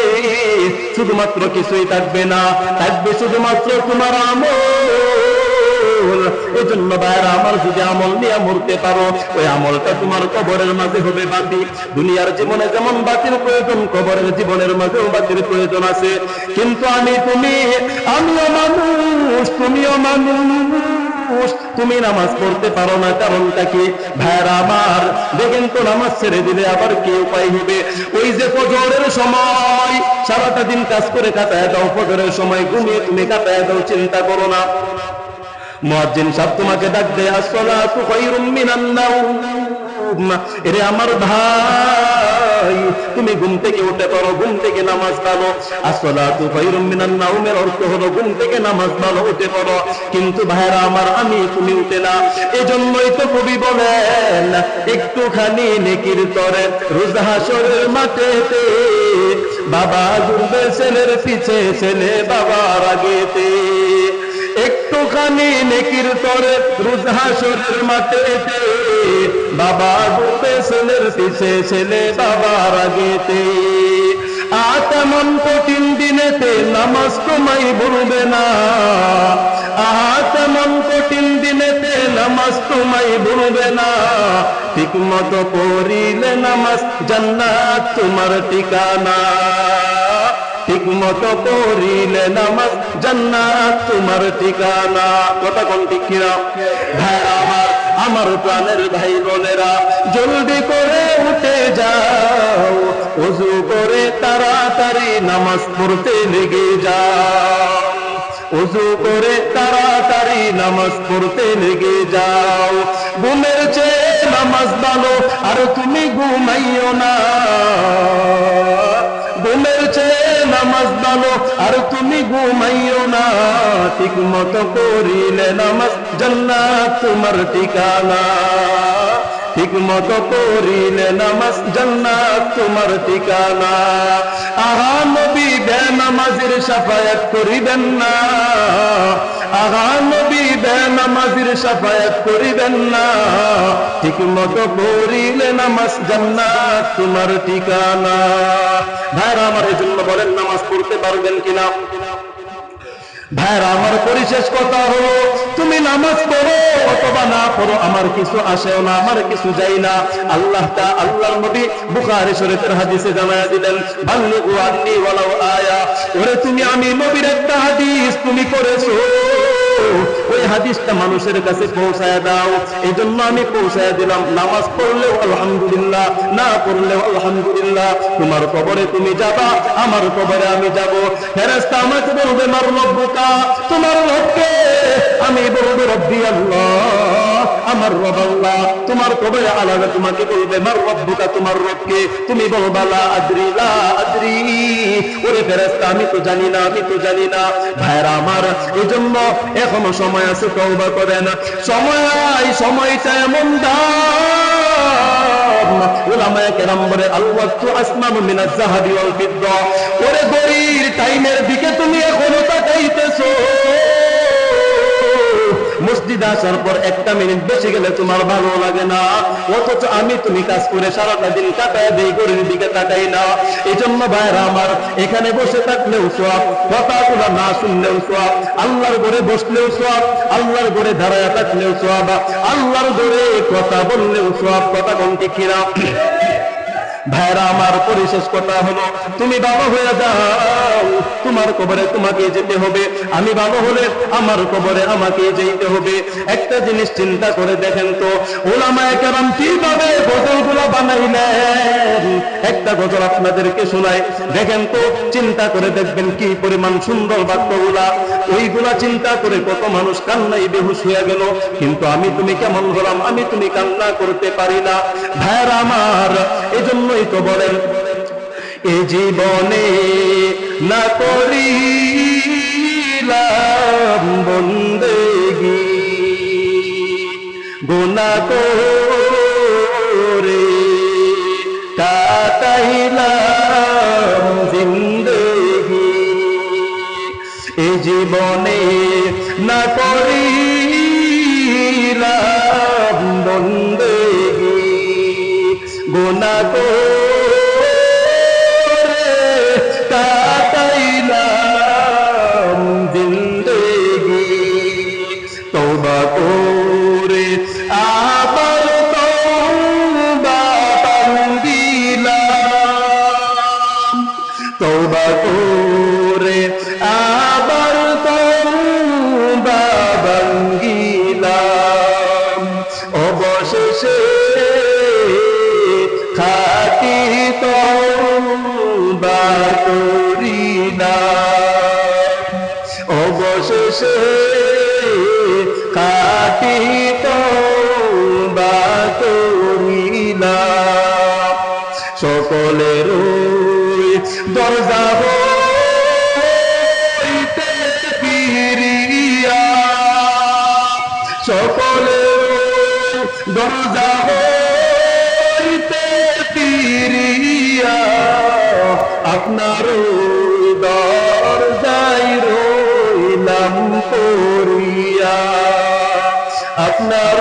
শুধুমাত্র কিছুই থাকবে না, থাকবে শুধুমাত্র তোমার আমল। এই জন্য ভাইরা আমার, যদি আমল নিয়ে মরতে পারো, ওই আমলটা তোমার কবরের মাঝে হবে বাতি। দুনিয়ার জীবনে যেমন বাতির প্রয়োজন, কবরের জীবনের মাঝেও বাতির প্রয়োজন আছে। কিন্তু আমি তুমি, আমিও মানুষ, তুমিও মানুষ, তুমি নামাজ পড়তে পারো না। কারণটা কি? ভাইরা আমার, দেখেন তো, নামাজ ছেড়ে দিলে আবার কি উপায় হবে? ওই যে ফজরের সময় সারাটা দিন কাজ করে কাটায় দাও, ফজরের সময় ঘুমিয়ে তুমি কাটায় দাও, চিন্তা করো না। মুয়াজ্জিন সাহেব তোমাকে ডাক দেয়, আসসালাতু খায়রুম মিনান নাওম। এরে আমার ভাই, তুমি ঘুম থেকে উঠে পড়ো, ঘুম থেকে নামাজ পড়ো। আসসালাতু খায়রুম মিনান নাওমের অর্থ হলো ঘুম থেকে নামাজ পড়ো, উঠে পড়ো। কিন্তু ভাইরা আমার, আমি তুমি উঠে না। এজন্যই তো কবি বলেন, একটুখানি নেকির তরে রোজ হাসরের মাঠেতে বাবা ঘুরবে ছেলের পিছে, ছেলে বাবার আগেতে। একটুখানি নেকির তরে রোজ হাসরের মাঠেতে বাবা ঘুরবে ছেলের পিছে, ছেলে বাবার আগেতে। তেমন কঠিন দিনেতে নামাজ তোমায় ভুলবে না, তেমন কঠিন দিনেতে নামাজ তোমায় ভুলবে না। ঠিক মতো পড়িলে নামাজ জান্নাত তোমার ঠিকানা, ঠিক মতো পড়িলে নামাজ জান্নাত তোমার ঠিকানা। কথা কোন ঠিক কিনা? ভাই আমার, আমার প্রাণের ভাই বোনেরা, জলদি করে উঠে যাও, ওযু করে তাড়াতাড়ি নামাজ পড়তে লেগে যাও, ওযু করে তাড়াতাড়ি নামাজ পড়তে লেগে যাও। ঘুমের চেয়ে নামাজ ভালো, আর তুমি ঘুমাইও না। ঘুমের চেয়ে নামাজ ভালো, আর তুমি ঘুমাইও না। ঠিক মতো করিলে নামাজ জান্নাত তোমার ঠিকানা, ঠিক মতো করিলে নামাজ জান্নাত তোমার ঠিকানা। আহা নবী বেনামাজির শাফায়াত করিবেন না, আহা নবী বেনামাজির শাফায়াত করিবেন না। ঠিক মতো পড়িলে নামাজ জান্নাত তোমার ঠিকানা। ভাইরা আমার, এই জন্য বলেন নামাজ পড়তে পারবেন কিনা? ভাইরা আমার, পরিশেষ কথা হলো, তুমি নামাজ পড়ো অথবা না পড়ো, আমার কিছু আসেও না, আমার কিছু যাই না। আল্লাহর নবী বুখারী শরীফের হাদিসে জানায়া দিলেন, বাল্লিগু আন্নী ওয়ালাউ আয়া। ওরে তুমি, আমি নবীর একটা হাদিস তুমি করেছো, ওই হাদিসটা মানুষের কাছে পৌঁছায় দাও। এই জন্য আমি পৌঁছায় দিলাম। নামাজ পড়লেও আলহামদুলিল্লাহ, না পড়লেও আলহামদুলিল্লাহ। তোমার কবরে তুমি যাবা, আমার কবরে আমি যাব। ফেরেশতা আমাকে বলবে মার রব্বুকা, তোমার রবকে। আমি বলবো রব্বি আল্লাহ, আমার রব আল্লাহ। তোমার কবরে আলাদা তোমাকে বলবে মার রব্বুকা, তোমার রবকে। তুমি বলবা লা আদরি, লা আদরি। ওরে ফেরেশতা, আমি তো জানি না, আমি তো জানি না। ভাইরা আমার, এজন্য এখনো সময় আছে, তওবা করেন। সময়টা এমন দাম, উলামায়ে কেরাম বলে আল ওয়াক্তু আসমানু মিনাজ যাহাবি ওয়াল ফিদ্দা। ওরে ঘড়ির টাইমের দিকে তুমি এখনো তাকাইতেছো, মসজিদে আসার পর একটা মিনিট বেশি গেলে তোমার ভালো লাগে না, অথচ আমি তুমি কাজ করে সারাটা দিন কাটায় দেই, ঘড়ির দিকে তাকাই না। এই জন্য ভাইরা আমার, এখানে বসে থাকলেও সওয়াব, কথাগুলো না শুনলেও সওয়াব, আল্লাহর ঘরে বসলেও সওয়াব, আল্লাহর ঘরে দাঁড়ায় থাকলেও সওয়াব, আল্লাহর ঘরে কথা বললেও সওয়াব। কথা কোন ঠিক কিনা? ভাইরা আমার, পরিশেষ কথা হলো, তুমি ভালো হয়ে যাও, তোমার কবরে তোমাকে যেতে হবে। আমি ভালো হলে আমার কবরে আমাকে যেতে হবে। একটা জিনিস চিন্তা করে দেখেন তো, উলামায়ে কেরাম কিভাবে গজলগুলো বানাইলেন। একটা গজল আপনাদেরকে শোনাই, দেখেন তো, চিন্তা করে দেখবেন কি পরিমাণ সুন্দর বাক্যগুলা। ওইগুলা চিন্তা করে কত মানুষ কান্নাই বেহুশ হয়ে গেল। কিন্তু আমি তুমি কেমন হলাম, আমি তুমি কান্না করতে পারি না। ভাইরা আমার, এজন্যই তো বলেন, এ জীবনে না করিলাম বন্দেগি, গুনাহ করে কাটাইলাম জিন্দেগি। এ জীবনে না করিলাম বন্দেগি, গুনাহ করে কাটাইলাম জিন্দেগি। তওবা করে আবার তওবা ভাঙ্গিলাম, তওবা করে আবার তওবা ভাঙ্গিলাম। অবশেষে খাঁটি তওবা করিলাম, অবশেষে খাঁটি তওবা করিলাম। সকলের দরজা হইতে ফিরিয়া, সকলের দরজা হইতে ফিরিয়া, আপনার দরজায় রইলাম পড়িয়া, আপনার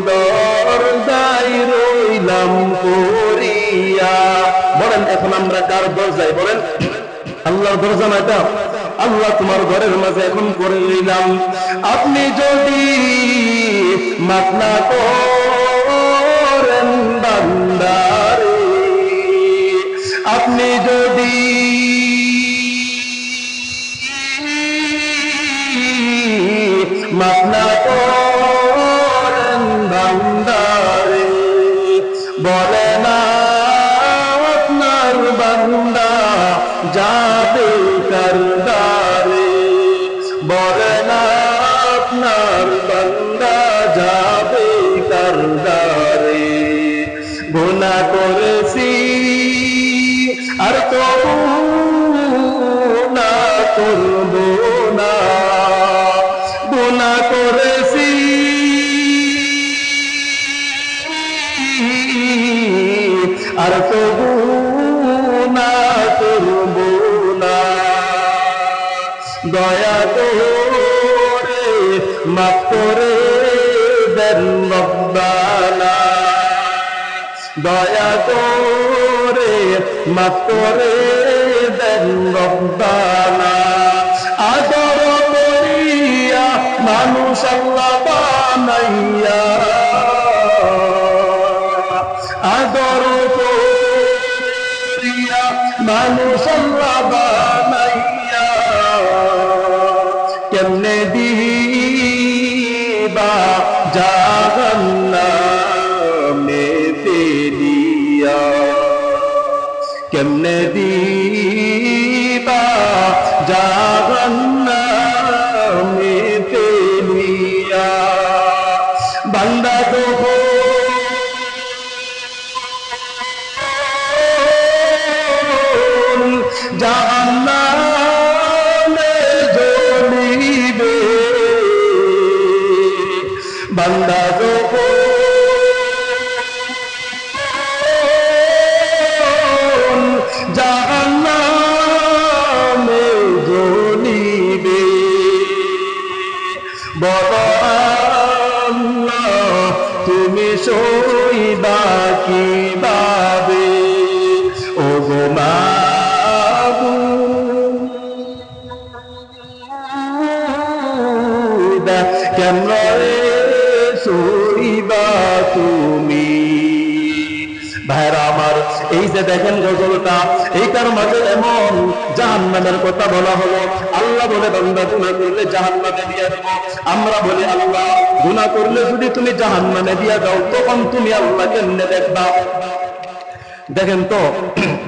দরজায় রইলাম পড়িয়া। বলেন, এখন আমরা কার দরজায়? বলেন, আল্লাহর দরজা না এটা? আল্লাহ তোমার ঘরের মাঝে এখন করে নিলাম। আপনি যদি মাফ না করেন বান্দারে, আপনি যদি মাফ না করেন বান্দারে, বলে না আপনার বান্দা যাবে কারদারে, বলে না আপনার বান্দা যাবে কারদারে। গুনাহ করেছি আর তবু না করব না, গুনাহ করেছি আর তবু না করব না। দয়া করে মাফ করে দেন রব্বানা, দয়া করে মাফ করে দেন রব্বানা। আদর করিয়া মানুষ আল্লাহ বানাইয়া, আদর করিয়া মানুষ আল্লাহ বানাইয়া, কেমনে দিবা জাহান্নামে ফেলিয়া, কেমনে দিবা জাহান্নামে ফেলিয়া। বান্দা যখন জাহান্নামে জ্বলিবে, বান্দা যখন জাহান্নামে জ্বলিবে, বড় কেমনে সইবা তুমি। ভাইরা আমার, এই যে দেখেন গজলটা, এইটার মাঝে এমন জাহান্নামের কথা বলা হলো। আল্লাহ বলে বান্দা গুনাহ করলে জাহান্নামে দিয়ে দেব। আমরা বলি আল্লাহ গুনাহ করলে যদি তুমি জাহান্নামে দিয়ে দাও, তখন তুমি আল্লাহ কেমনে দেখবা? দেখেন তো,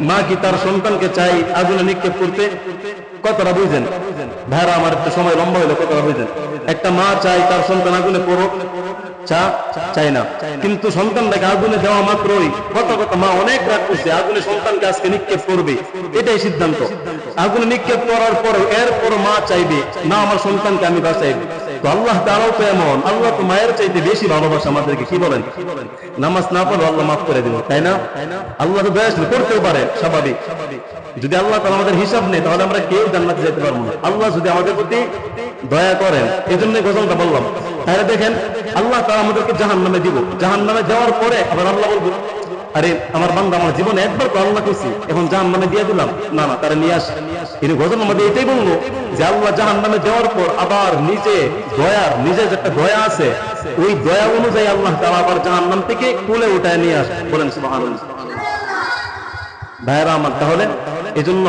মা কি তার সন্তানকে চাই আগুনে নিক্ষেপ করতে? কতটা বুঝেন ভাইরা আমার? একটু সময় লম্বা হইলে কতটা বুঝেন? একটা মা চাই তার সন্তান আগুনে পড়ুক, চাই না। কিন্তু সন্তানটাকে আগুনে দেওয়া মাত্রই কত কত মা অনেক রাগ করছে, আগুনে সন্তানকে আজকে নিক্ষেপ করবে, এটাই সিদ্ধান্ত। আগুনে নিক্ষেপ করার পর এরপর মা চাইবে না আমার সন্তানকে আমি বাঁচাইবো। তো আল্লাহ তাআলাও তো এমন, আল্লাহ তো মায়ের চাইতে বেশি ভালোবাসে আমাদেরকে। কি বলেন? নামাজ না পড়লে আল্লাহ মাফ করে দিল, তাই না? আল্লাহ তো দয়া করতেও পারে, স্বাভাবিক। যদি আল্লাহ তাআলা আমাদের হিসাব নেই, তাহলে আমরা কেউ জান্নাতে যেতে পারবো না। আল্লাহ যদি আমাদের প্রতি দয়া করেন, এই জন্য গজলটা বললাম। তাহলে দেখেন, আল্লাহ তাআলা আমাদেরকে জাহান্নামে দিব, জাহান্নামে দেওয়ার পরে আবার আল্লাহ বলবো, আরে আমার বান্দা আমার জীবনে একবার তো আল্লাহ কইছি, এখন জাহান্নামে দিয়ে দিলাম, না না তারা নিয়ে আসে। কিন্তু গজল আমাদের এটাই বলবো যে আল্লাহ জাহান্নামে দেওয়ার পর আবার নিজে নিজের যে একটা দয়া আছে, ওই দয়া অনুযায়ী আল্লাহ তাআলা আবার জাহান্নাম থেকে তুলে উঠায় নিয়ে আসে। বলেন সুবহানাল্লাহ। ভাইরা আমার, তাহলে এজন্য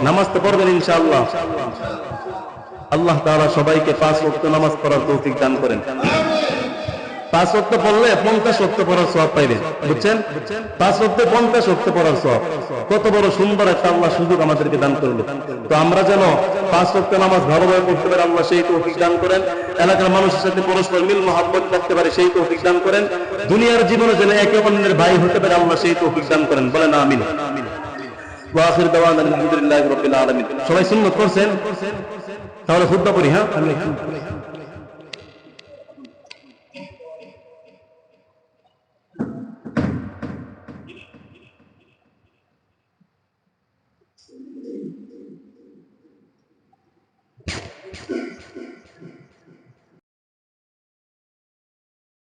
নামাজ তো পড়বেন ইনশাআল্লাহ। আল্লাহ তাআলা সবাইকে 5 ওয়াক্ত নামাজ পড়ার তৌফিক দান করেন। 5 ওয়াক্ত পড়লে 50 ওয়াক্ত পড়ার সওয়াব পাইবেন, বুঝছেন? 5 ওয়াক্তে 50 ওয়াক্ত পড়ার সওয়াব, কত বড় সুন্দর একটা আল্লাহ সুযোগ আমাদেরকে দান করলো। তো আমরা যেন 5 ওয়াক্ত নামাজ ভালোভাবে পড়তে পারি, আল্লাহ সেই তৌফিক দান করেন। এলাকার মানুষের সাথে পরস্পর মিল মহব্বত রাখতে পারে, সেই তৌফিক দান করেন। দুনিয়ার জীবনে যেন একে অন্যের ভাই হতে পারে, আল্লাহ সেই তৌফিক দান করেন। বলেন আমিন। ওয়া আখির দাওয়ানা আলহামদুলিল্লাহি রাব্বিল আলামিন। সবাই সুন্নাত করছেন? তাহলে খুতবা পড়ি। হ্যাঁ,